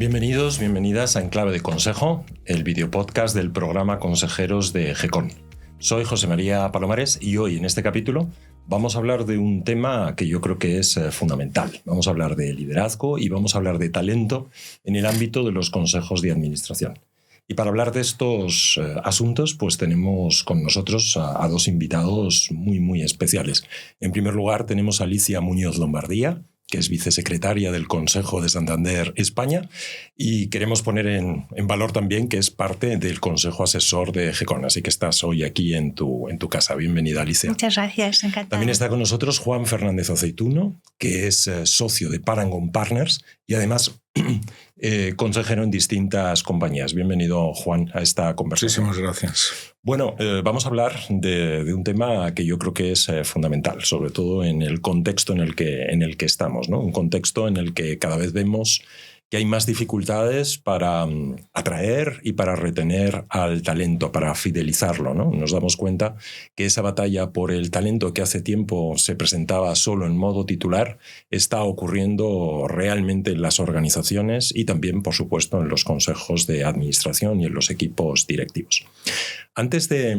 Bienvenidos, bienvenidas a Enclave de Consejo, el videopodcast del programa Consejeros de GECON. Soy José María Palomares y hoy en este capítulo vamos a hablar de un tema que yo creo que es fundamental. Vamos a hablar de liderazgo y vamos a hablar de talento en el ámbito de los consejos de administración. Y para hablar de estos asuntos, pues tenemos con nosotros a dos invitados muy especiales. En primer lugar, tenemos a Alicia Muñoz Lombardía, que es vicesecretaria del Consejo de Santander España, y queremos poner en valor también que es parte del Consejo Asesor de GECON, así que estás hoy aquí en tu casa. Bienvenida, Alicia. Muchas gracias, encantada. También está con nosotros Juan Fernández Aceituno, que es socio de Parangon Partners y además consejero en distintas compañías. Bienvenido, Juan, a esta conversación. Muchísimas gracias. Bueno, vamos a hablar de un tema que yo creo que es fundamental, sobre todo en el contexto en el que estamos, ¿no? Un contexto en el que cada vez vemos que hay más dificultades para atraer y para retener al talento, para fidelizarlo, ¿no? Nos damos cuenta que esa batalla por el talento que hace tiempo se presentaba solo en modo titular está ocurriendo realmente en las organizaciones y también, por supuesto, en los consejos de administración y en los equipos directivos. Antes de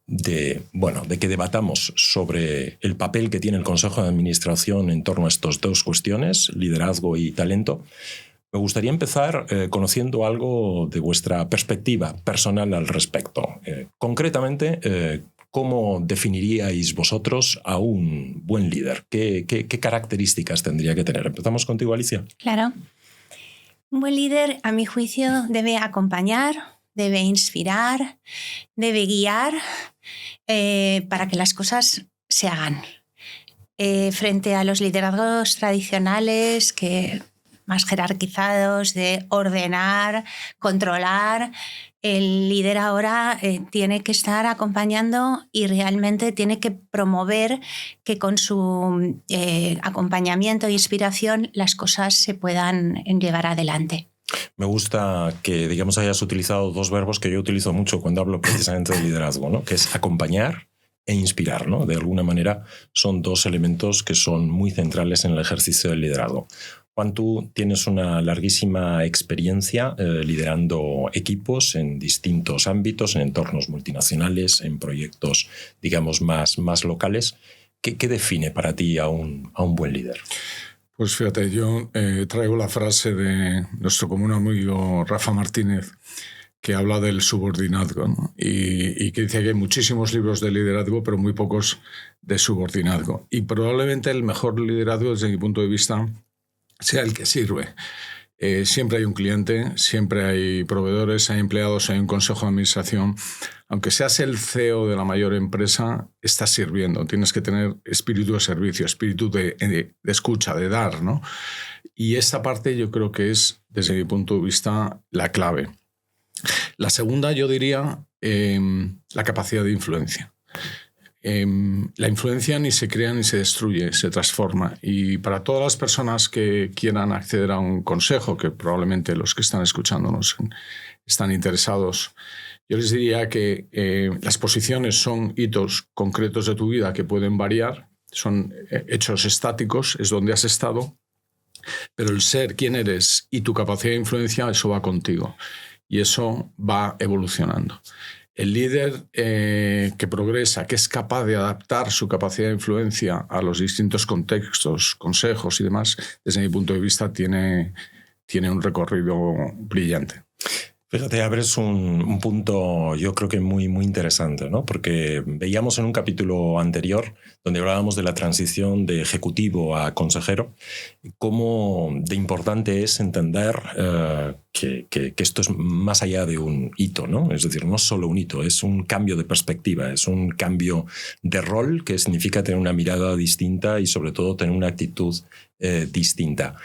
que debatamos sobre el papel que tiene el Consejo de Administración en torno a estas dos cuestiones, liderazgo y talento, me gustaría empezar conociendo algo de vuestra perspectiva personal al respecto. Concretamente, ¿cómo definiríais vosotros a un buen líder? ¿Qué características tendría que tener? Empezamos contigo, Alicia. Claro. Un buen líder, a mi juicio, debe acompañar, debe inspirar, debe guiar para que las cosas se hagan. Frente a los liderazgos tradicionales más jerarquizados, de ordenar, controlar, el líder ahora tiene que estar acompañando y realmente tiene que promover que con su acompañamiento e inspiración las cosas se puedan llevar adelante. Me gusta que, digamos, hayas utilizado dos verbos que yo utilizo mucho cuando hablo precisamente de liderazgo, ¿no? Que es acompañar e inspirar, ¿no? De alguna manera son dos elementos que son muy centrales en el ejercicio del liderazgo. Juan, tú tienes una larguísima experiencia liderando equipos en distintos ámbitos, en entornos multinacionales, en proyectos, digamos, más locales. ¿Qué define para ti a un buen líder? Pues fíjate, yo traigo la frase de nuestro común amigo Rafa Martínez, que habla del subordinazgo, ¿no? y que dice que hay muchísimos libros de liderazgo, pero muy pocos de subordinazgo. Y probablemente el mejor liderazgo, desde mi punto de vista, sea el que sirve. Siempre hay un cliente, siempre hay proveedores, hay empleados, hay un consejo de administración. Aunque seas el CEO de la mayor empresa, estás sirviendo. Tienes que tener espíritu de servicio, espíritu de escucha, de dar, ¿no? Y esta parte yo creo que es, desde mi punto de vista, la clave. La segunda, yo diría, la capacidad de influencia. La influencia ni se crea ni se destruye, se transforma. Y para todas las personas que quieran acceder a un consejo, que probablemente los que están escuchándonos están interesados, yo les diría que las posiciones son hitos concretos de tu vida que pueden variar, son hechos estáticos, es donde has estado, pero el ser, quién eres y tu capacidad de influencia, eso va contigo. Y eso va evolucionando. El líder que progresa, que es capaz de adaptar su capacidad de influencia a los distintos contextos, consejos y demás, desde mi punto de vista tiene un recorrido brillante. Fíjate, abres un punto yo creo que muy interesante, ¿no? Porque veíamos en un capítulo anterior donde hablábamos de la transición de ejecutivo a consejero, cómo de importante es entender que esto es más allá de un hito, ¿no? Es decir, no es solo un hito, es un cambio de perspectiva, es un cambio de rol que significa tener una mirada distinta y sobre todo tener una actitud distinta.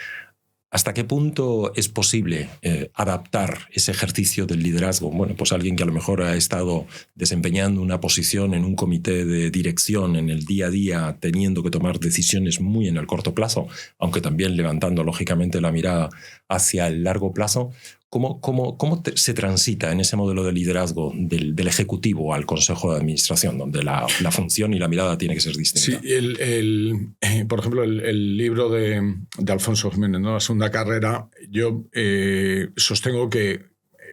¿Hasta qué punto es posible adaptar ese ejercicio del liderazgo? Bueno, pues alguien que a lo mejor ha estado desempeñando una posición en un comité de dirección en el día a día, teniendo que tomar decisiones muy en el corto plazo, aunque también levantando lógicamente la mirada hacia el largo plazo. ¿Cómo se transita en ese modelo de liderazgo del ejecutivo al consejo de administración, donde la función y la mirada tiene que ser distinta? Sí, por ejemplo, el libro de Alfonso Jiménez, ¿no? La segunda carrera, yo sostengo que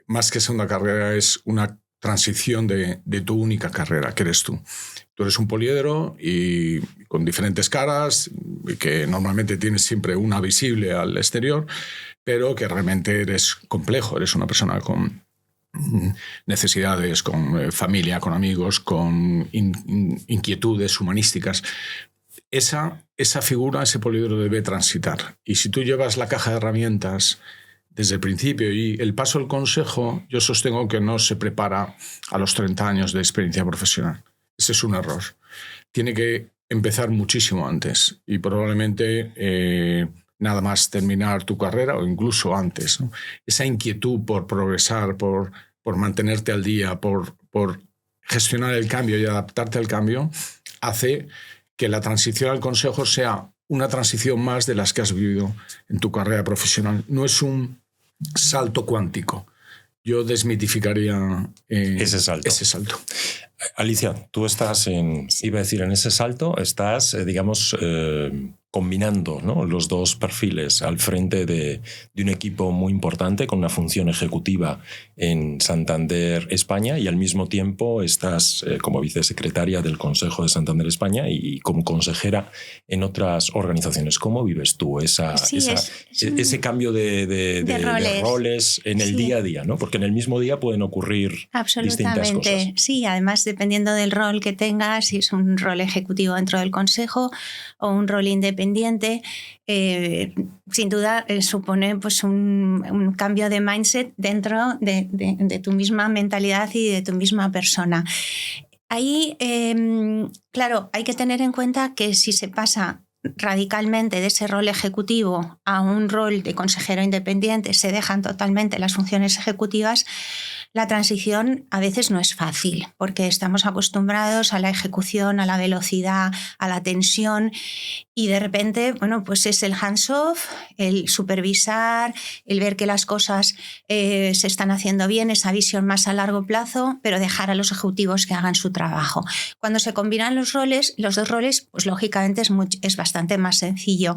más que segunda carrera es una transición de tu única carrera, que eres tú. Tú eres un poliedro y con diferentes caras, que normalmente tienes siempre una visible al exterior, pero que realmente eres complejo, eres una persona con necesidades, con familia, con amigos, con inquietudes humanísticas. Esa figura, ese poliedro debe transitar. Y si tú llevas la caja de herramientas desde el principio y el paso al consejo, yo sostengo que no se prepara a los 30 años de experiencia profesional. Ese es un error. Tiene que empezar muchísimo antes y probablemente nada más terminar tu carrera o incluso antes, ¿no? Esa inquietud por progresar, por mantenerte al día, por gestionar el cambio y adaptarte al cambio, hace que la transición al consejo sea una transición más de las que has vivido en tu carrera profesional. No es un salto cuántico. Yo desmitificaría ese salto. Alicia, tú estás en ese salto, estás, combinando, ¿no?, los dos perfiles al frente de un equipo muy importante con una función ejecutiva en Santander España y al mismo tiempo estás como vicesecretaria del Consejo de Santander España y como consejera en otras organizaciones. ¿Cómo vives tú ese cambio de roles en el día a día, ¿no? Porque en el mismo día pueden ocurrir distintas cosas. Sí, además dependiendo del rol que tengas, si es un rol ejecutivo dentro del Consejo o un rol independiente, sin duda supone pues un cambio de mindset dentro de tu misma mentalidad y de tu misma persona. Ahí, claro, hay que tener en cuenta que si se pasa radicalmente de ese rol ejecutivo a un rol de consejero independiente, se dejan totalmente las funciones ejecutivas, la transición a veces no es fácil porque estamos acostumbrados a la ejecución, a la velocidad, a la tensión y de repente, bueno, pues es el hands-off, el supervisar, el ver que las cosas se están haciendo bien, esa visión más a largo plazo, pero dejar a los ejecutivos que hagan su trabajo. Cuando se combinan los dos roles, pues lógicamente es bastante más sencillo.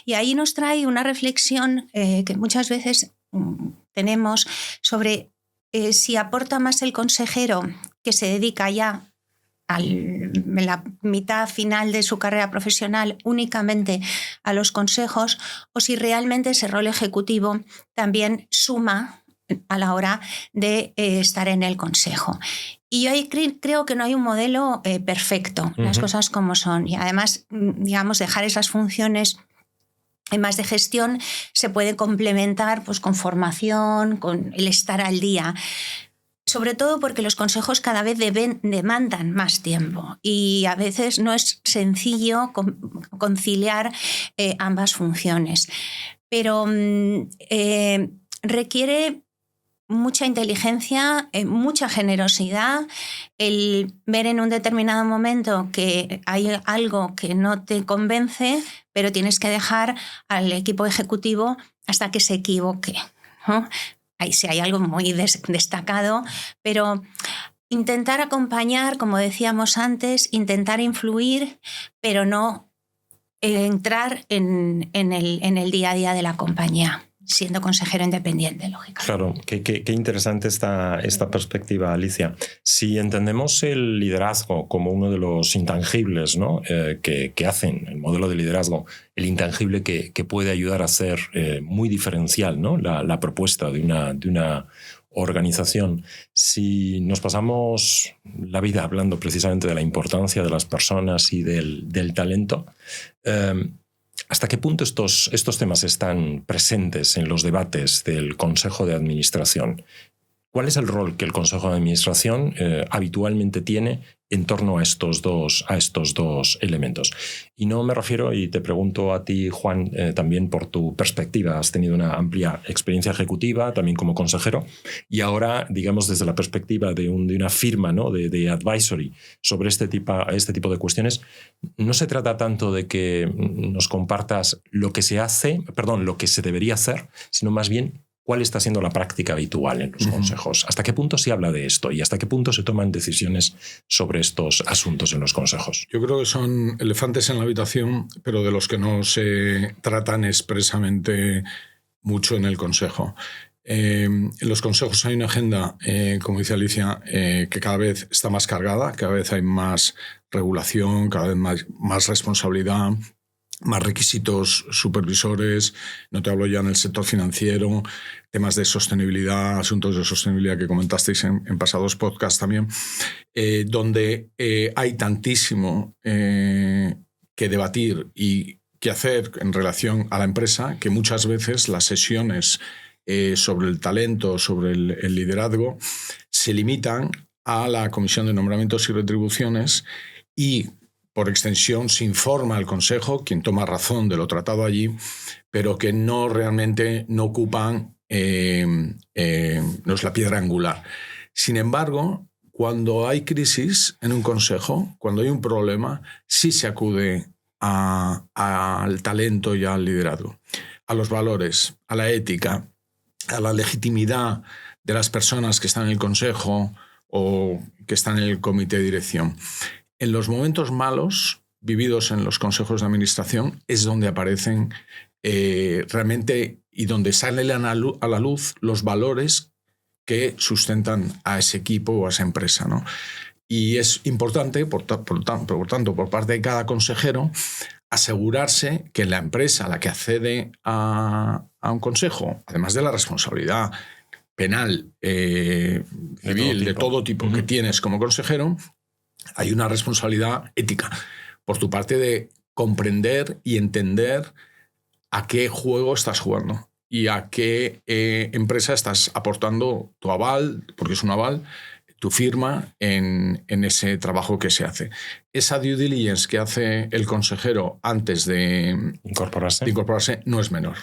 Y ahí nos trae una reflexión que muchas veces tenemos sobre si aporta más el consejero que se dedica ya en la mitad final de su carrera profesional únicamente a los consejos o si realmente ese rol ejecutivo también suma a la hora de estar en el consejo. Y yo ahí creo que no hay un modelo perfecto, las cosas como son. Y además, digamos, dejar esas funciones más de gestión se puede complementar pues, con formación, con el estar al día. Sobre todo porque los consejos cada vez demandan más tiempo y a veces no es sencillo conciliar ambas funciones. Pero requiere mucha inteligencia, mucha generosidad, el ver en un determinado momento que hay algo que no te convence, pero tienes que dejar al equipo ejecutivo hasta que se equivoque, ¿no? Ahí sí hay algo muy destacado, pero intentar acompañar, como decíamos antes, intentar influir, pero no entrar en el día a día de la compañía, siendo consejero independiente, lógicamente. Claro, qué interesante esta perspectiva, Alicia. Si entendemos el liderazgo como uno de los intangibles, ¿no?, que hacen el modelo de liderazgo, el intangible que puede ayudar a hacer muy diferencial, ¿no?, la propuesta de una organización. Si nos pasamos la vida hablando precisamente de la importancia de las personas y del talento, ¿hasta qué punto estos temas están presentes en los debates del Consejo de Administración? ¿Cuál es el rol que el Consejo de Administración habitualmente tiene en torno a estos dos elementos? Y no me refiero, y te pregunto a ti, Juan, también por tu perspectiva. Has tenido una amplia experiencia ejecutiva, también como consejero, y ahora, digamos, desde la perspectiva de una firma, ¿no?, de advisory sobre este tipo de cuestiones, no se trata tanto de que nos compartas lo que se debería hacer, sino más bien ¿Cuál está siendo la práctica habitual en los consejos? ¿Hasta qué punto se habla de esto y hasta qué punto se toman decisiones sobre estos asuntos en los consejos? Yo creo que son elefantes en la habitación, pero de los que no se tratan expresamente mucho en el consejo. En los consejos hay una agenda, como dice Alicia, que cada vez está más cargada, cada vez hay más regulación, cada vez más responsabilidad, más requisitos supervisores, no te hablo ya en el sector financiero, temas de sostenibilidad, asuntos de sostenibilidad que comentasteis en pasados podcasts también, donde hay tantísimo que debatir y que hacer en relación a la empresa que muchas veces las sesiones sobre el talento, sobre el liderazgo, se limitan a la Comisión de Nombramientos y Retribuciones y por extensión se informa al Consejo, quien toma razón de lo tratado allí, pero que no realmente no ocupan, no es la piedra angular. Sin embargo, cuando hay crisis en un Consejo, cuando hay un problema, sí se acude al talento y al liderazgo, a los valores, a la ética, a la legitimidad de las personas que están en el Consejo o que están en el comité de dirección. En los momentos malos vividos en los consejos de administración es donde aparecen realmente y donde salen a la luz los valores que sustentan a ese equipo o a esa empresa, ¿no? Y es importante, por tanto, por parte de cada consejero, asegurarse que la empresa a la que accede a un consejo, además de la responsabilidad penal, civil, de todo tipo que tienes como consejero, hay una responsabilidad ética por tu parte de comprender y entender a qué juego estás jugando y a qué empresa estás aportando tu aval, porque es un aval, tu firma en ese trabajo que se hace. Esa due diligence que hace el consejero antes de incorporarse no es menor.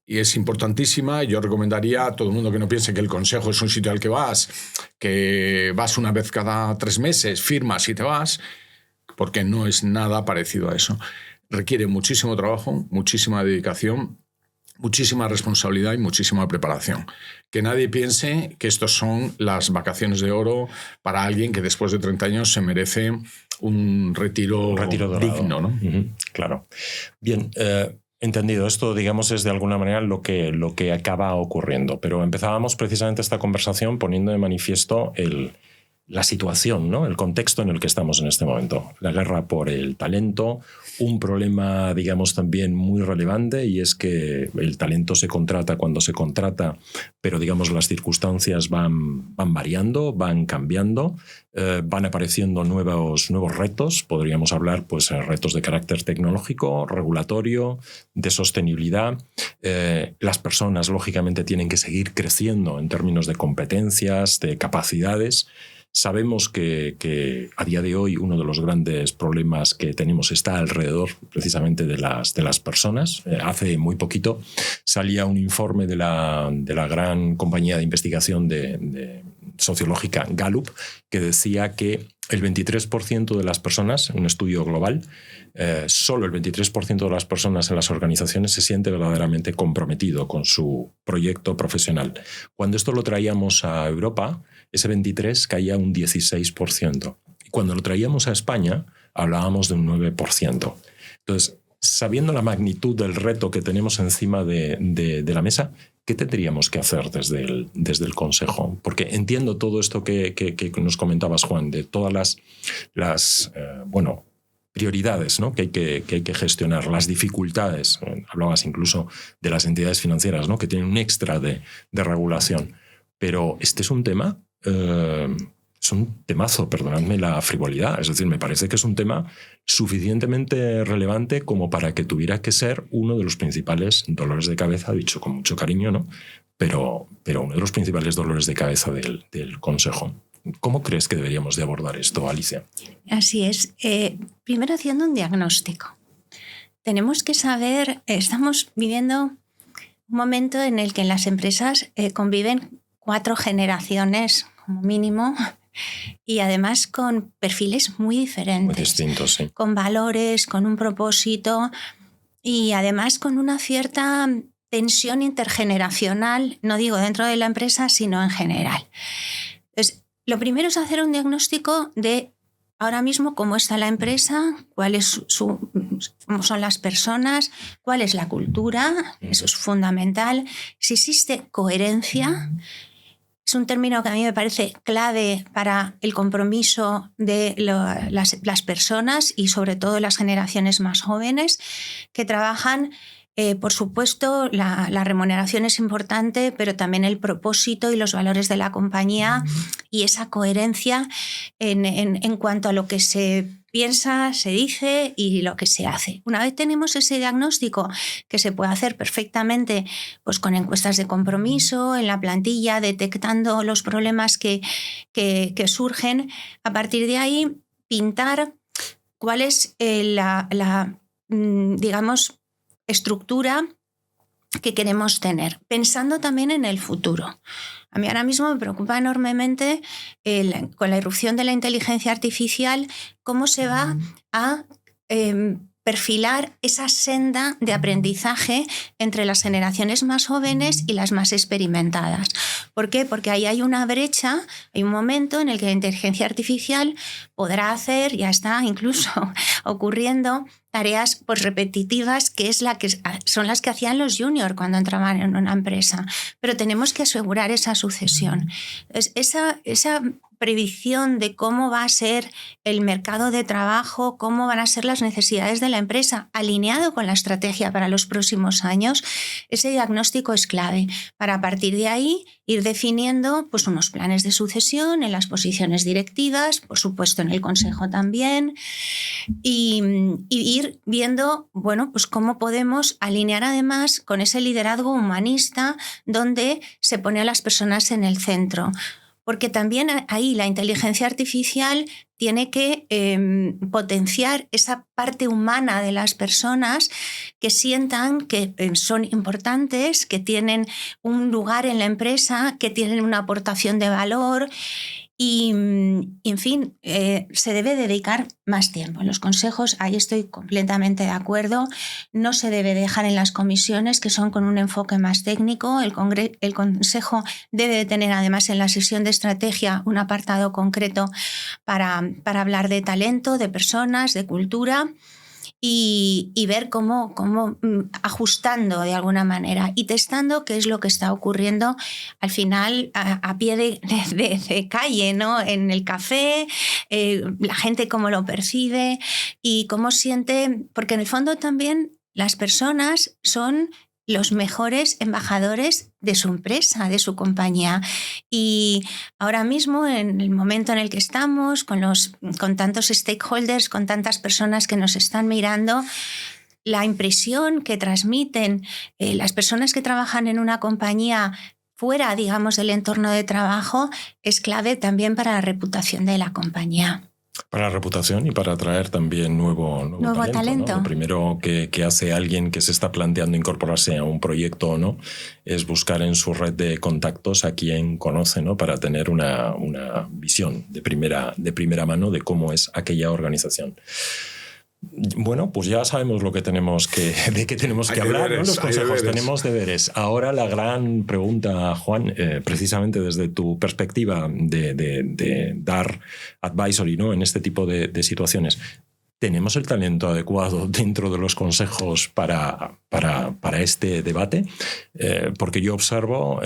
Y es importantísima. Yo recomendaría a todo el mundo que no piense que el consejo es un sitio al que vas una vez cada 3 meses, firmas y te vas, porque no es nada parecido a eso. Requiere muchísimo trabajo, muchísima dedicación, muchísima responsabilidad y muchísima preparación. Que nadie piense que estos son las vacaciones de oro para alguien que después de 30 años se merece un retiro digno, ¿no? Claro. Bien, entendido. Esto, digamos, es de alguna manera lo que acaba ocurriendo. Pero empezábamos precisamente esta conversación poniendo de manifiesto la situación, ¿no? El contexto en el que estamos en este momento. La guerra por el talento, un problema, digamos, también muy relevante, y es que el talento se contrata cuando se contrata, pero, digamos, las circunstancias van variando, van cambiando, van apareciendo nuevos retos. Podríamos hablar, pues, retos de carácter tecnológico, regulatorio, de sostenibilidad. Las personas, lógicamente, tienen que seguir creciendo en términos de competencias, de capacidades. Sabemos que a día de hoy uno de los grandes problemas que tenemos está alrededor precisamente de las personas. Hace muy poquito salía un informe de la gran compañía de investigación sociológica Gallup que decía que el 23% de las personas, en un estudio global, solo el 23% de las personas en las organizaciones se siente verdaderamente comprometido con su proyecto profesional. Cuando esto lo traíamos a Europa, ese 23% caía a un 16%. Y cuando lo traíamos a España, hablábamos de un 9%. Entonces, sabiendo la magnitud del reto que tenemos encima de la mesa, ¿qué tendríamos que hacer desde el Consejo? Porque entiendo todo esto que nos comentabas, Juan, de todas las prioridades, ¿no? que hay que gestionar, las dificultades. Hablabas incluso de las entidades financieras, ¿no? que tienen un extra de regulación. Pero este es un tema... es un temazo, perdonadme la frivolidad. Es decir, me parece que es un tema suficientemente relevante como para que tuviera que ser uno de los principales dolores de cabeza, dicho con mucho cariño, ¿no? Pero uno de los principales dolores de cabeza del Consejo. ¿Cómo crees que deberíamos de abordar esto, Alicia? Así es. Primero haciendo un diagnóstico. Tenemos que saber, estamos viviendo un momento en el que en las empresas conviven 4 generaciones como mínimo, y además con perfiles muy diferentes. Muy distintos, sí. Con valores, con un propósito y además con una cierta tensión intergeneracional, no digo dentro de la empresa, sino en general. Entonces, lo primero es hacer un diagnóstico de ahora mismo cómo está la empresa, cómo son las personas, cuál es la cultura, eso es fundamental. Si existe coherencia, es un término que a mí me parece clave para el compromiso de las personas y sobre todo las generaciones más jóvenes que trabajan. Por supuesto, la remuneración es importante, pero también el propósito y los valores de la compañía y esa coherencia en cuanto a lo que se piensa, se dice y lo que se hace. Una vez tenemos ese diagnóstico, que se puede hacer perfectamente pues, con encuestas de compromiso, en la plantilla, detectando los problemas que surgen, a partir de ahí pintar cuál es digamos, estructura que queremos tener, pensando también en el futuro. A mí ahora mismo me preocupa enormemente con la irrupción de la inteligencia artificial cómo se va a perfilar esa senda de aprendizaje entre las generaciones más jóvenes y las más experimentadas. ¿Por qué? Porque ahí hay una brecha, hay un momento en el que la inteligencia artificial podrá hacer, ya está incluso ocurriendo, tareas pues, repetitivas, que son las que hacían los juniors cuando entraban en una empresa. Pero tenemos que asegurar esa sucesión. Entonces, esa previsión de cómo va a ser el mercado de trabajo, cómo van a ser las necesidades de la empresa, alineado con la estrategia para los próximos años, ese diagnóstico es clave para a partir de ahí ir definiendo pues, unos planes de sucesión en las posiciones directivas, por supuesto en el consejo también, y ir viendo bueno, pues cómo podemos alinear además con ese liderazgo humanista donde se pone a las personas en el centro. Porque también ahí la inteligencia artificial tiene que potenciar esa parte humana de las personas que sientan que son importantes, que tienen un lugar en la empresa, que tienen una aportación de valor. Y, en fin, se debe dedicar más tiempo. En los consejos, ahí estoy completamente de acuerdo. No se debe dejar en las comisiones, que son con un enfoque más técnico. El consejo debe de tener, además, en la sesión de estrategia un apartado concreto para hablar de talento, de personas, de cultura. Y ver cómo ajustando de alguna manera y testando qué es lo que está ocurriendo al final a pie de calle, ¿no? En el café, la gente cómo lo percibe y cómo siente, porque en el fondo también las personas son los mejores embajadores de su empresa, de su compañía. Y ahora mismo, en el momento en el que estamos, con tantos stakeholders, con tantas personas que nos están mirando, la impresión que transmiten las personas que trabajan en una compañía fuera, digamos, del entorno de trabajo es clave también para la reputación de la compañía. Para la reputación y para atraer también nuevo talento. ¿No? Lo primero que hace alguien que se está planteando incorporarse a un proyecto o no es buscar en su red de contactos a quien conoce, ¿no? Para tener una visión de primera mano de cómo es aquella organización. Bueno, pues ya sabemos de qué tenemos que hablar, ¿no? Los consejos, tenemos deberes. Ahora la gran pregunta, Juan, precisamente desde tu perspectiva de dar advisory, ¿no? En este tipo de situaciones, ¿tenemos el talento adecuado dentro de los consejos para este debate? Porque yo observo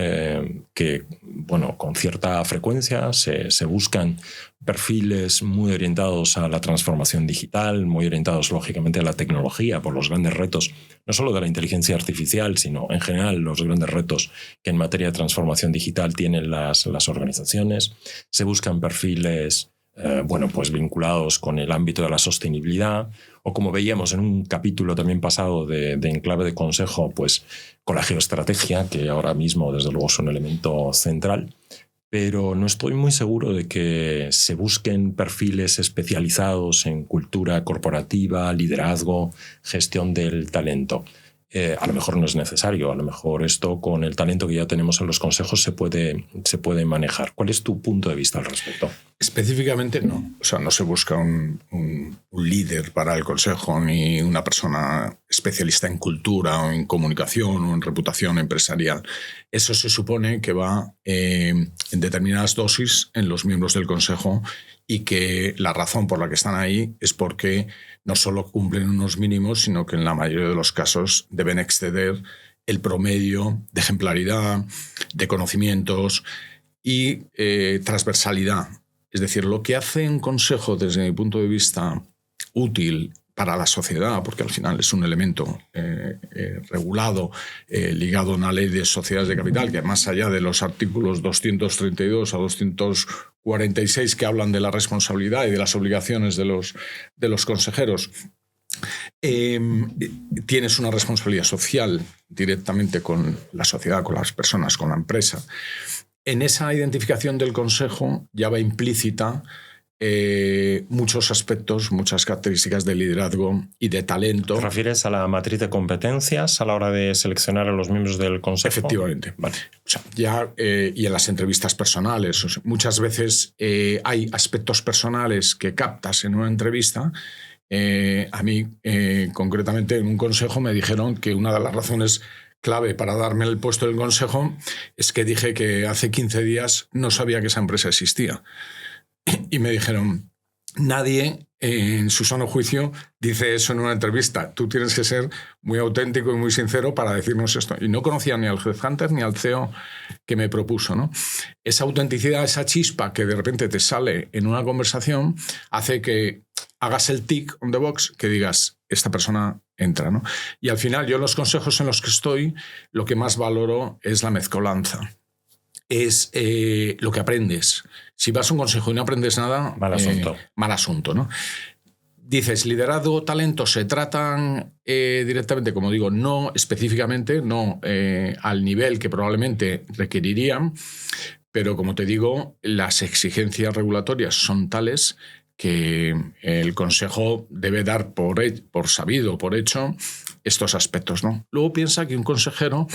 que, bueno, con cierta frecuencia se buscan perfiles muy orientados a la transformación digital, muy orientados, lógicamente, a la tecnología, por los grandes retos, no solo de la inteligencia artificial, sino en general los grandes retos que en materia de transformación digital tienen las organizaciones. Se buscan perfiles pues vinculados con el ámbito de la sostenibilidad, o como veíamos en un capítulo también pasado de Enclave de Consejo, pues con la geoestrategia, que ahora mismo desde luego es un elemento central, pero no estoy muy seguro de que se busquen perfiles especializados en cultura corporativa, liderazgo, gestión del talento. a lo mejor no es necesario, a lo mejor esto con el talento que ya tenemos en los consejos se puede manejar. ¿Cuál es tu punto de vista al respecto? Específicamente no. O sea, no se busca un líder para el consejo ni una persona especialista en cultura o en comunicación o en reputación empresarial. Eso se supone que va en determinadas dosis en los miembros del consejo y que la razón por la que están ahí es porque no solo cumplen unos mínimos, sino que en la mayoría de los casos deben exceder el promedio de ejemplaridad, de conocimientos y transversalidad. Es decir, lo que hace un consejo desde mi punto de vista útil para la sociedad, porque al final es un elemento regulado, ligado a una ley de sociedades de capital, que más allá de los artículos 232 a 246 que hablan de la responsabilidad y de las obligaciones de los consejeros, tienes una responsabilidad social directamente con la sociedad, con las personas, con la empresa. En esa identificación del consejo ya va implícita muchos aspectos, muchas características de liderazgo y de talento. ¿Te refieres a la matriz de competencias a la hora de seleccionar a los miembros del consejo? Efectivamente. Vale. O sea, ya, y en las entrevistas personales. O sea, muchas veces hay aspectos personales que captas en una entrevista. A mí, concretamente, en un consejo me dijeron que una de las razones clave para darme el puesto del consejo es que dije que hace 15 días no sabía que esa empresa existía. Y me dijeron, nadie en su sano juicio dice eso en una entrevista. Tú tienes que ser muy auténtico y muy sincero para decirnos esto. Y no conocía ni al headhunter ni al CEO que me propuso, ¿no? Esa autenticidad, esa chispa que de repente te sale en una conversación hace que hagas el tick on the box, que digas, esta persona entra, ¿no? Y al final, yo en los consejos en los que estoy, lo que más valoro es la mezcolanza. Es lo que aprendes. Si vas a un consejo y no aprendes nada, mal asunto, ¿no? Dices, liderazgo, talento, se tratan directamente, como digo, no específicamente, no al nivel que probablemente requerirían, pero como te digo, las exigencias regulatorias son tales que el consejo debe dar por sabido, por hecho, estos aspectos, ¿no? Luego piensa que un consejero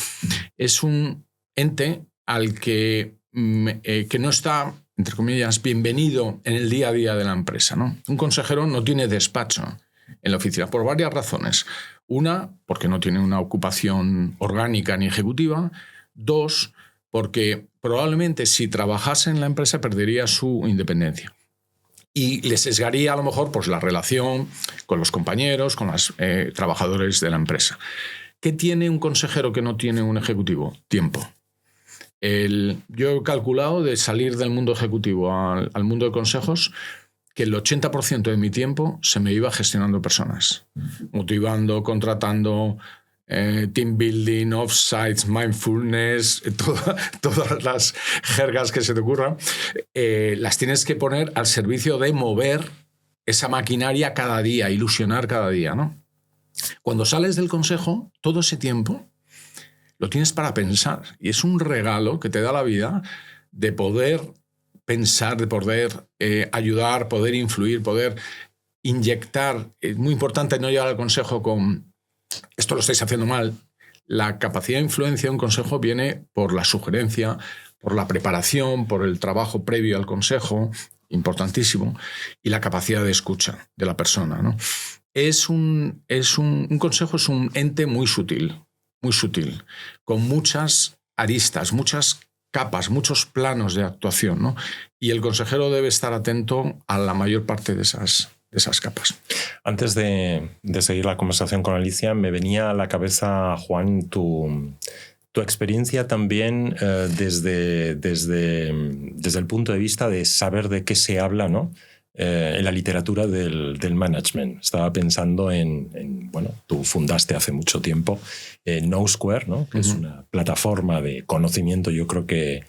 es un ente al que no está, entre comillas, bienvenido en el día a día de la empresa, ¿no? Un consejero no tiene despacho en la oficina por varias razones. Una, porque no tiene una ocupación orgánica ni ejecutiva. Dos, porque probablemente si trabajase en la empresa perdería su independencia. Y le sesgaría a lo mejor pues, la relación con los compañeros, con los trabajadores de la empresa. ¿Qué tiene un consejero que no tiene un ejecutivo? Tiempo. Yo he calculado de salir del mundo ejecutivo al mundo de consejos que el 80% de mi tiempo se me iba gestionando personas, motivando, contratando, team building, offsites, mindfulness, todas las jergas que se te ocurran, las tienes que poner al servicio de mover esa maquinaria cada día, ilusionar cada día, ¿no? Cuando sales del consejo, todo ese tiempo lo tienes para pensar y es un regalo que te da la vida de poder pensar, de poder ayudar, poder influir, poder inyectar. Es muy importante no llegar al consejo con esto lo estáis haciendo mal. La capacidad de influencia de un consejo viene por la sugerencia, por la preparación, por el trabajo previo al consejo, importantísimo, y la capacidad de escucha de la persona, ¿no? Un consejo es un ente muy sutil, con muchas aristas, muchas capas, muchos planos de actuación, ¿no? Y el consejero debe estar atento a la mayor parte de esas capas. Antes de seguir la conversación con Alicia, me venía a la cabeza, Juan, tu experiencia también desde el punto de vista de saber de qué se habla, ¿no? En la literatura del management. Estaba pensando bueno, tú fundaste hace mucho tiempo KnowSquare, ¿no? Que es una plataforma de conocimiento, yo creo que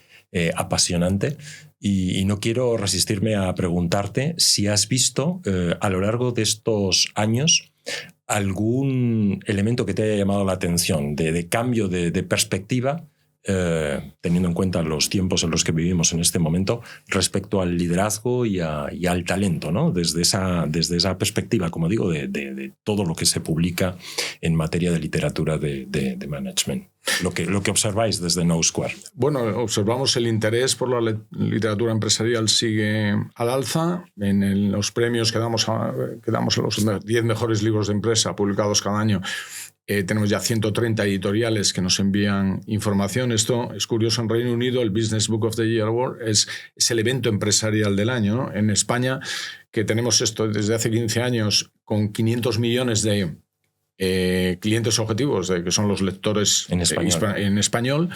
apasionante. Y no quiero resistirme a preguntarte si has visto a lo largo de estos años algún elemento que te haya llamado la atención de cambio de perspectiva teniendo en cuenta los tiempos en los que vivimos en este momento, respecto al liderazgo y al talento, ¿no? Desde esa perspectiva, como digo, de todo lo que se publica en materia de literatura de management. Lo que observáis desde KnowSquare. Bueno, observamos el interés por la literatura empresarial sigue al alza. En los premios que damos a los 10 mejores libros de empresa publicados cada año, tenemos ya 130 editoriales que nos envían información. Esto es curioso. En Reino Unido, el Business Book of the Year Award es el evento empresarial del año, ¿no? En España, que tenemos esto desde hace 15 años, con 500 millones de clientes objetivos, que son los lectores en español,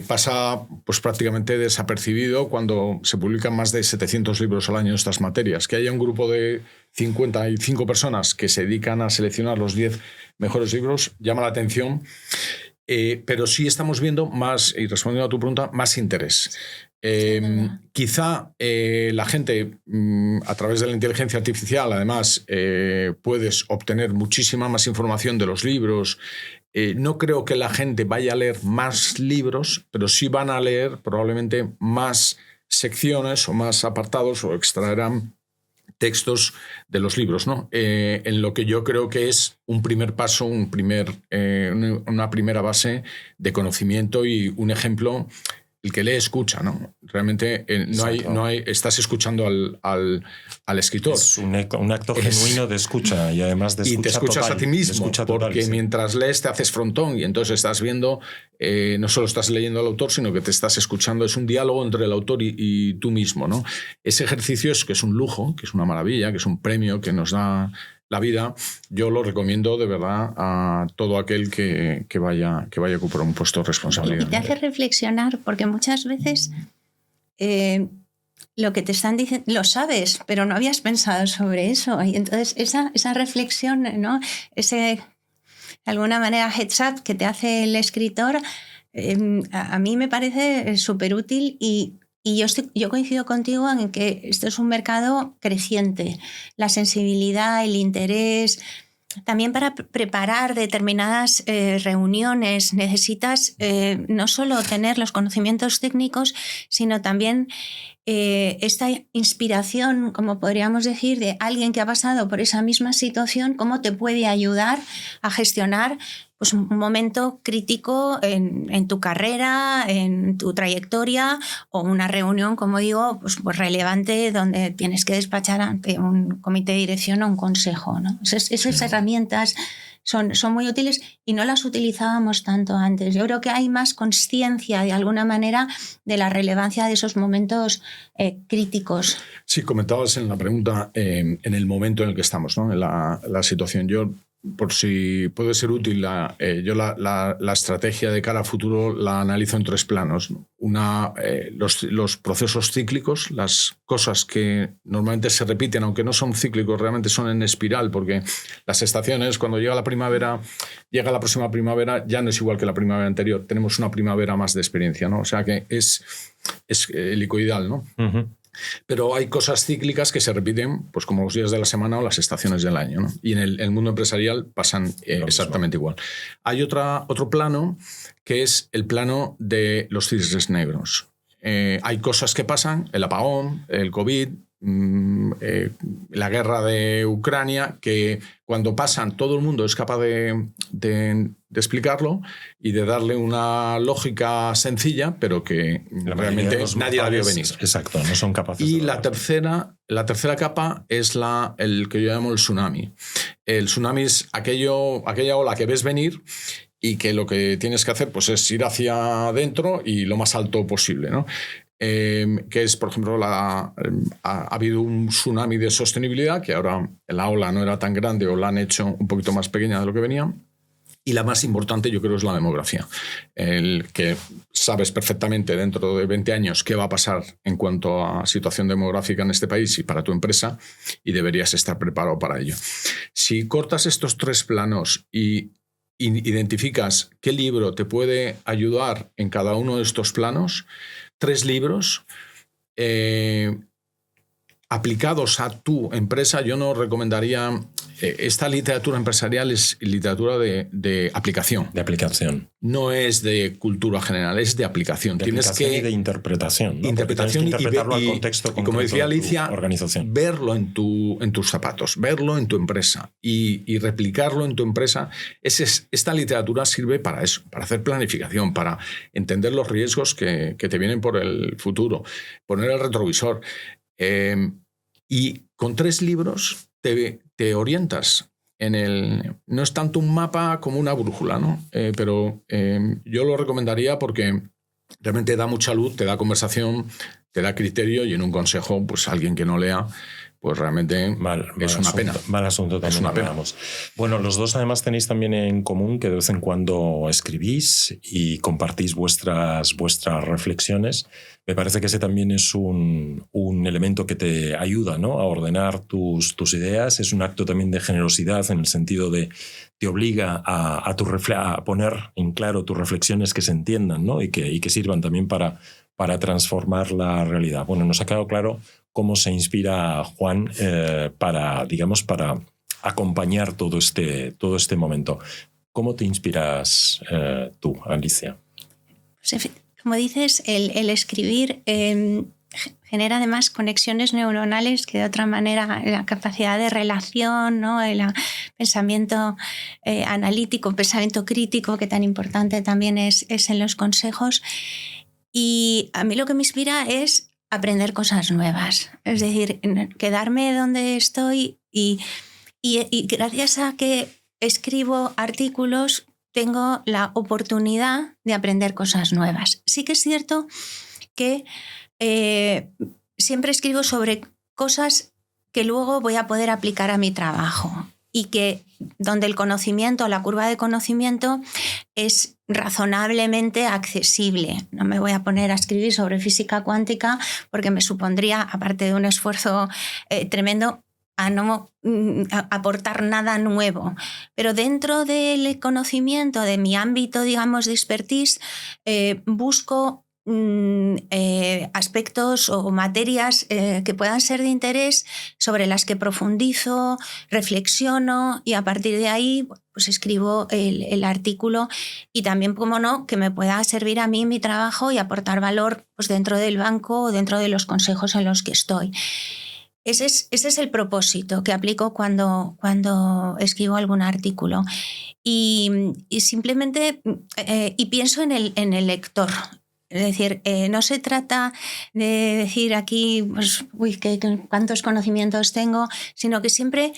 pasa pues prácticamente desapercibido cuando se publican más de 700 libros al año en estas materias. Que haya un grupo de 55 personas que se dedican a seleccionar los 10 mejores libros llama la atención, pero sí estamos viendo más, y respondiendo a tu pregunta, más interés. Quizá la gente, a través de la inteligencia artificial, además, puedes obtener muchísima más información de los libros. No creo que la gente vaya a leer más libros, pero sí van a leer probablemente más secciones o más apartados, o extraerán textos de los libros, ¿no? En lo que yo creo que es un primer paso, una primera base de conocimiento y un ejemplo. El que lee escucha, ¿no? Realmente estás escuchando al escritor. Es un acto genuino de escucha, y además de escucha. Y te escuchas total, a ti mismo, porque sí. Mientras lees te haces frontón y entonces estás viendo, no solo estás leyendo al autor, sino que te estás escuchando. Es un diálogo entre el autor y tú mismo, ¿no? Ese ejercicio que es un lujo, que es una maravilla, que es un premio que nos da la vida. Yo lo recomiendo de verdad a todo aquel que vaya a ocupar un puesto de responsabilidad. Y te hace reflexionar, porque muchas veces lo que te están diciendo lo sabes, pero no habías pensado sobre eso. Y entonces esa reflexión, ¿no? Ese, de alguna manera, heads up que te hace el escritor, a mí me parece súper útil. Y yo coincido contigo en que esto es un mercado creciente. La sensibilidad, el interés. También para preparar determinadas reuniones necesitas no solo tener los conocimientos técnicos, sino también esta inspiración, como podríamos decir, de alguien que ha pasado por esa misma situación, cómo te puede ayudar a gestionar pues un momento crítico en tu carrera, en tu trayectoria, o una reunión, como digo, pues relevante donde tienes que despachar ante un comité de dirección o un consejo, ¿no? Esas herramientas son muy útiles y no las utilizábamos tanto antes. Yo creo que hay más consciencia, de alguna manera, de la relevancia de esos momentos críticos. Sí, comentabas en la pregunta en el momento en el que estamos, ¿no? En la situación. Yo, por si puede ser útil, yo la estrategia de cara a futuro la analizo en 3 planos. Los procesos cíclicos, las cosas que normalmente se repiten, aunque no son cíclicos, realmente son en espiral, porque las estaciones, cuando llega la primavera, llega la próxima primavera, ya no es igual que la primavera anterior. Tenemos una primavera más de experiencia, ¿no? O sea que es helicoidal, ¿no? Uh-huh. Pero hay cosas cíclicas que se repiten, pues como los días de la semana o las estaciones del año, ¿no? Y en el mundo empresarial pasan exactamente igual. Hay otro plano, que es el plano de los cisnes negros. Hay cosas que pasan, el apagón, el COVID, la guerra de Ucrania, que cuando pasan todo el mundo es capaz de explicarlo y de darle una lógica sencilla, pero que realmente nadie la vio venir. Exacto, no son capaces. Y la tercera capa es el que yo llamo el tsunami. El tsunami es aquella ola que ves venir y que lo que tienes que hacer pues, es ir hacia adentro y lo más alto posible, ¿no? Que es, por ejemplo, ha habido un tsunami de sostenibilidad, que ahora la ola no era tan grande o la han hecho un poquito más pequeña de lo que venía. Y la más importante, yo creo, es la demografía. El que sabes perfectamente dentro de 20 años qué va a pasar en cuanto a situación demográfica en este país y para tu empresa, y deberías estar preparado para ello. Si cortas estos 3 planos y identificas qué libro te puede ayudar en cada uno de estos planos, 3 libros, aplicados a tu empresa, yo no recomendaría... esta literatura empresarial es literatura de aplicación. De aplicación. No es de cultura general, es de aplicación. Tienes que... y de interpretación. ¿no? Interpretación que interpretarlo al contexto y como decía Alicia, organización. Verlo en tus zapatos, verlo en tu empresa y replicarlo en tu empresa. Esta literatura sirve para eso, para hacer planificación, para entender los riesgos que te vienen por el futuro, poner el retrovisor. Y con 3 libros te orientas no es tanto un mapa como una brújula, ¿no? Pero yo lo recomendaría porque realmente da mucha luz, te da conversación, te da criterio, y en un consejo, pues alguien que no lea, pues realmente es una pena. Mal asunto también. Es una pena. Bueno, los dos además tenéis también en común que de vez en cuando escribís y compartís vuestras reflexiones. Me parece que ese también es un elemento que te ayuda, ¿no?, a ordenar tus ideas. Es un acto también de generosidad en el sentido de te obliga a poner en claro tus reflexiones, que se entiendan, ¿no?, y que sirvan también para transformar la realidad. Bueno, nos ha quedado claro cómo se inspira Juan para acompañar todo este momento. ¿Cómo te inspiras tú, Alicia? Pues, como dices, el escribir genera además conexiones neuronales que de otra manera la capacidad de relación, ¿no?, el pensamiento analítico, pensamiento crítico, que tan importante también es en los consejos. Y a mí lo que me inspira es aprender cosas nuevas. Es decir, quedarme donde estoy y gracias a que escribo artículos tengo la oportunidad de aprender cosas nuevas. Sí que es cierto que siempre escribo sobre cosas que luego voy a poder aplicar a mi trabajo y que donde el conocimiento, la curva de conocimiento es razonablemente accesible. No me voy a poner a escribir sobre física cuántica porque me supondría, aparte de un esfuerzo tremendo, a no aportar nada nuevo. Pero dentro del conocimiento, de mi ámbito, digamos, de expertise, busco aspectos o materias que puedan ser de interés, sobre las que profundizo, reflexiono y a partir de ahí pues escribo el artículo, y también, como no, que me pueda servir a mí en mi trabajo y aportar valor pues dentro del banco o dentro de los consejos en los que estoy. Ese es el propósito que aplico cuando escribo algún artículo. Y simplemente y pienso en el lector. Es decir, no se trata de decir aquí pues, cuántos conocimientos tengo, sino que siempre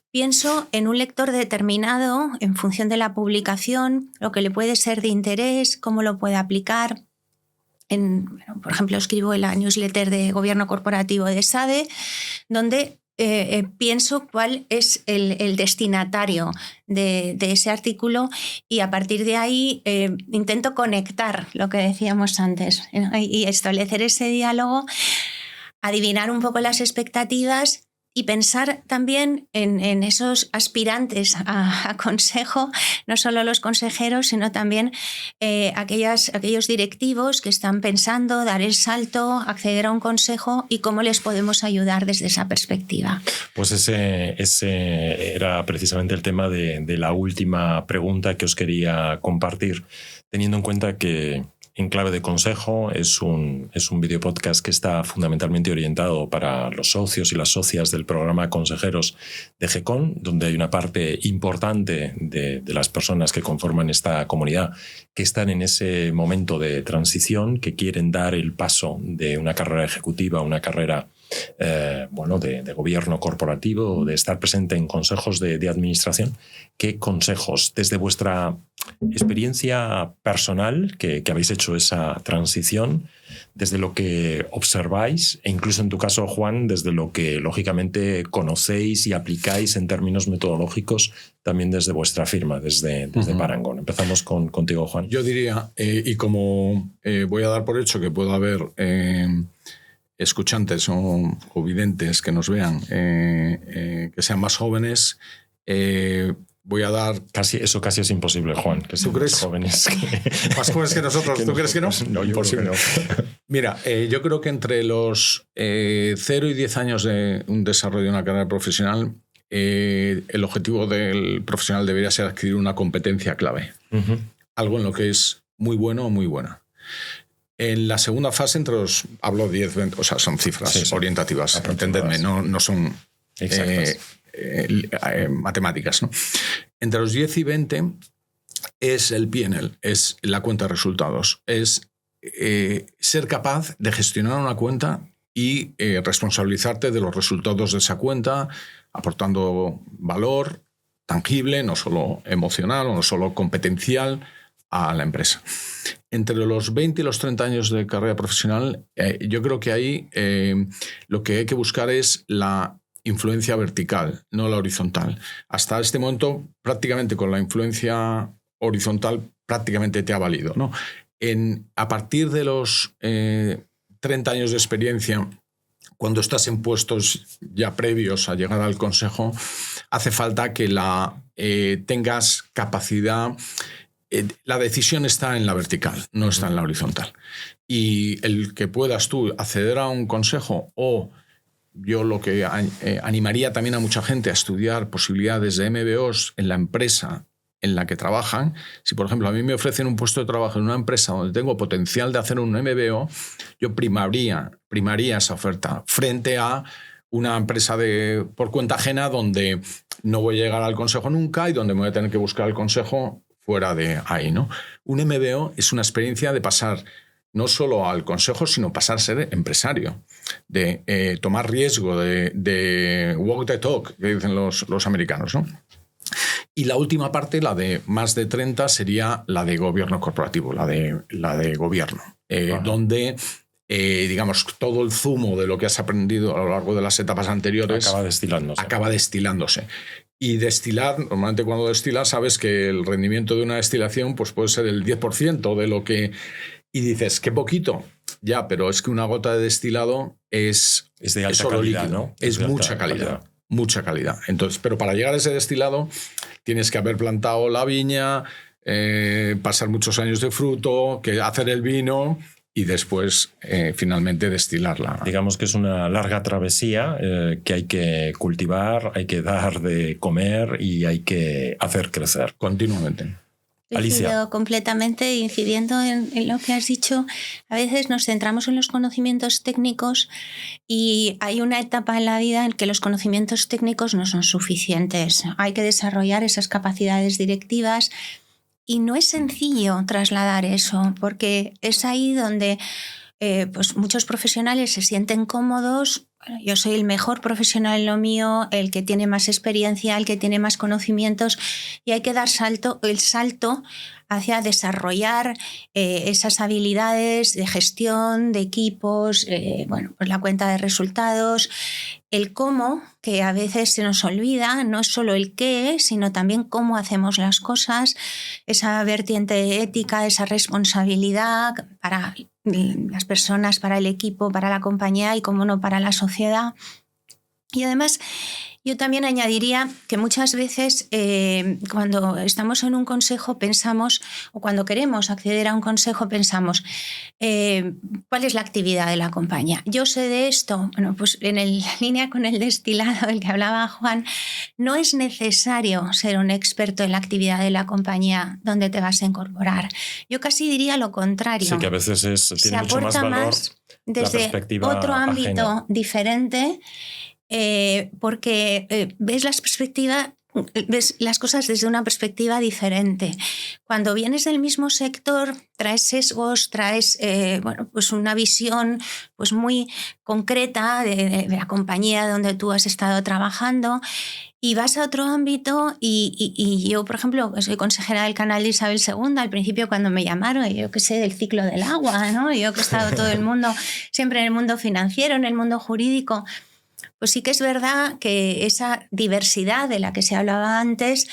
pienso en un lector determinado en función de la publicación, lo que le puede ser de interés, cómo lo puede aplicar. Por ejemplo, escribo en la newsletter de Gobierno Corporativo de SADE, donde pienso cuál es el destinatario de ese artículo, y a partir de ahí intento conectar lo que decíamos antes, y establecer ese diálogo, adivinar un poco las expectativas y pensar también en esos aspirantes a consejo, no solo los consejeros, sino también aquellos directivos que están pensando dar el salto, acceder a un consejo, y cómo les podemos ayudar desde esa perspectiva. Pues ese era precisamente el tema de la última pregunta que os quería compartir, teniendo en cuenta que En Clave de Consejo es un videopodcast que está fundamentalmente orientado para los socios y las socias del programa Consejeros de GECON, donde hay una parte importante de las personas que conforman esta comunidad que están en ese momento de transición, que quieren dar el paso de una carrera ejecutiva a una carrera de gobierno corporativo, de estar presente en consejos de administración. ¿Qué consejos, desde vuestra experiencia personal, que habéis hecho esa transición, desde lo que observáis, e incluso en tu caso, Juan, desde lo que lógicamente conocéis y aplicáis en términos metodológicos, también desde vuestra firma, desde Parangón? Empezamos contigo, Juan. Yo diría, y como voy a dar por hecho que pueda haber escuchantes o videntes que nos vean, que sean más jóvenes, voy a dar... Eso casi es imposible, Juan. Que ¿Tú crees? Jóvenes Más jóvenes que nosotros. ¿Tú crees que no? No, imposible. No. Mira, yo creo que entre los 0 y 10 años de un desarrollo de una carrera profesional, el objetivo del profesional debería ser adquirir una competencia clave. Uh-huh. Algo en lo que es muy bueno o muy buena. En la segunda fase, hablo 10, 20, o sea, son cifras orientativas, entendedme, no son matemáticas, ¿no? Entre los 10 y 20 es el P&L, es la cuenta de resultados, es ser capaz de gestionar una cuenta y responsabilizarte de los resultados de esa cuenta, aportando valor tangible, no solo emocional o no solo competencial, a la empresa. Entre los 20 y los 30 años de carrera profesional, yo creo que ahí lo que hay que buscar es la influencia vertical, no la horizontal. Hasta este momento, prácticamente con la influencia horizontal, prácticamente te ha valido, ¿no? A partir de los 30 años de experiencia, cuando estás en puestos ya previos a llegar al consejo, hace falta que tengas capacidad. La decisión está en la vertical, no está en la horizontal. Y el que puedas tú acceder a un consejo, o yo lo que animaría también a mucha gente a estudiar posibilidades de MBOs en la empresa en la que trabajan. Si, por ejemplo, a mí me ofrecen un puesto de trabajo en una empresa donde tengo potencial de hacer un MBO, yo primaría esa oferta frente a una empresa por cuenta ajena donde no voy a llegar al consejo nunca y donde me voy a tener que buscar el consejo fuera de ahí, ¿no? Un MBO es una experiencia de pasar no solo al consejo, sino pasar a ser empresario, de tomar riesgo, de walk the talk, que dicen los americanos, ¿no? Y la última parte, la de más de 30, sería la de gobierno corporativo, la de gobierno, donde, digamos, todo el zumo de lo que has aprendido a lo largo de las etapas anteriores acaba destilándose. Y destilar, normalmente cuando destilas sabes que el rendimiento de una destilación pues puede ser el 10% de lo que... Y dices, qué poquito. Ya, pero es que una gota de destilado es de alta calidad, líquido, ¿no? Es mucha calidad. Mucha calidad. Entonces, pero para llegar a ese destilado tienes que haber plantado la viña, pasar muchos años de fruto, hacer el vino y después finalmente destilarla. Digamos que es una larga travesía que hay que cultivar, hay que dar de comer y hay que hacer crecer. Continuamente. Alicia. Completamente incidiendo en lo que has dicho. A veces nos centramos en los conocimientos técnicos y hay una etapa en la vida en que los conocimientos técnicos no son suficientes. Hay que desarrollar esas capacidades directivas y no es sencillo trasladar eso, porque es ahí donde pues muchos profesionales se sienten cómodos. Yo soy el mejor profesional en lo mío, el que tiene más experiencia, el que tiene más conocimientos, y hay que dar el salto hacia desarrollar esas habilidades de gestión, de equipos, pues la cuenta de resultados, el cómo, que a veces se nos olvida, no es solo el qué, sino también cómo hacemos las cosas, esa vertiente ética, esa responsabilidad para las personas, para el equipo, para la compañía y, como no, para la sociedad. Y además, yo también añadiría que muchas veces cuando estamos en un consejo pensamos, o cuando queremos acceder a un consejo pensamos, ¿cuál es la actividad de la compañía? Yo sé de esto. Bueno, pues en línea con el destilado del que hablaba Juan, no es necesario ser un experto en la actividad de la compañía donde te vas a incorporar. Yo casi diría lo contrario. Sí, que a veces tiene mucho más valor desde otro ámbito ajena. Diferente. Porque ves las cosas desde una perspectiva diferente. Cuando vienes del mismo sector, traes sesgos, traes pues una visión pues muy concreta de la compañía donde tú has estado trabajando, y vas a otro ámbito. Y yo, por ejemplo, soy consejera del canal de Isabel II, al principio cuando me llamaron, yo que sé del ciclo del agua, ¿no? Yo que he estado todo el mundo, siempre en el mundo financiero, en el mundo jurídico. Pues sí que es verdad que esa diversidad de la que se hablaba antes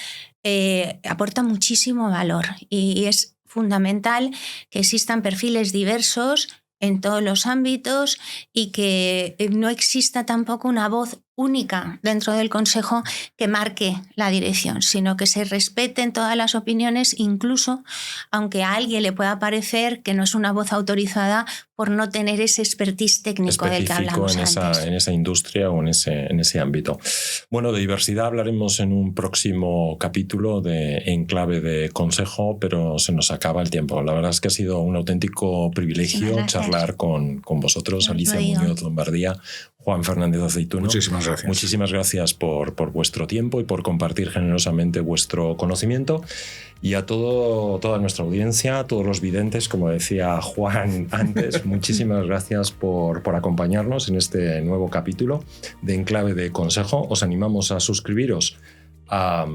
aporta muchísimo valor, y es fundamental que existan perfiles diversos en todos los ámbitos y que no exista tampoco una voz única dentro del Consejo que marque la dirección, sino que se respeten todas las opiniones, incluso aunque a alguien le pueda parecer que no es una voz autorizada por no tener ese expertise técnico del que hablamos antes. En esa industria o en ese ámbito. Bueno, de diversidad hablaremos en un próximo capítulo en clave de Consejo, pero se nos acaba el tiempo. La verdad es que ha sido un auténtico privilegio charlar con vosotros, Alicia Muñoz Lombardía, Juan Fernández Aceituno. Muchísimas gracias. Muchísimas gracias por vuestro tiempo y por compartir generosamente vuestro conocimiento. Y a toda nuestra audiencia, a todos los videntes, como decía Juan antes, muchísimas gracias por acompañarnos en este nuevo capítulo de En Clave de Consejo. Os animamos a suscribiros a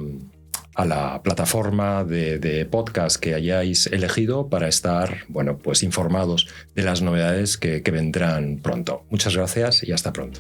la plataforma de podcast que hayáis elegido para estar, bueno, pues informados de las novedades que vendrán pronto. Muchas gracias y hasta pronto.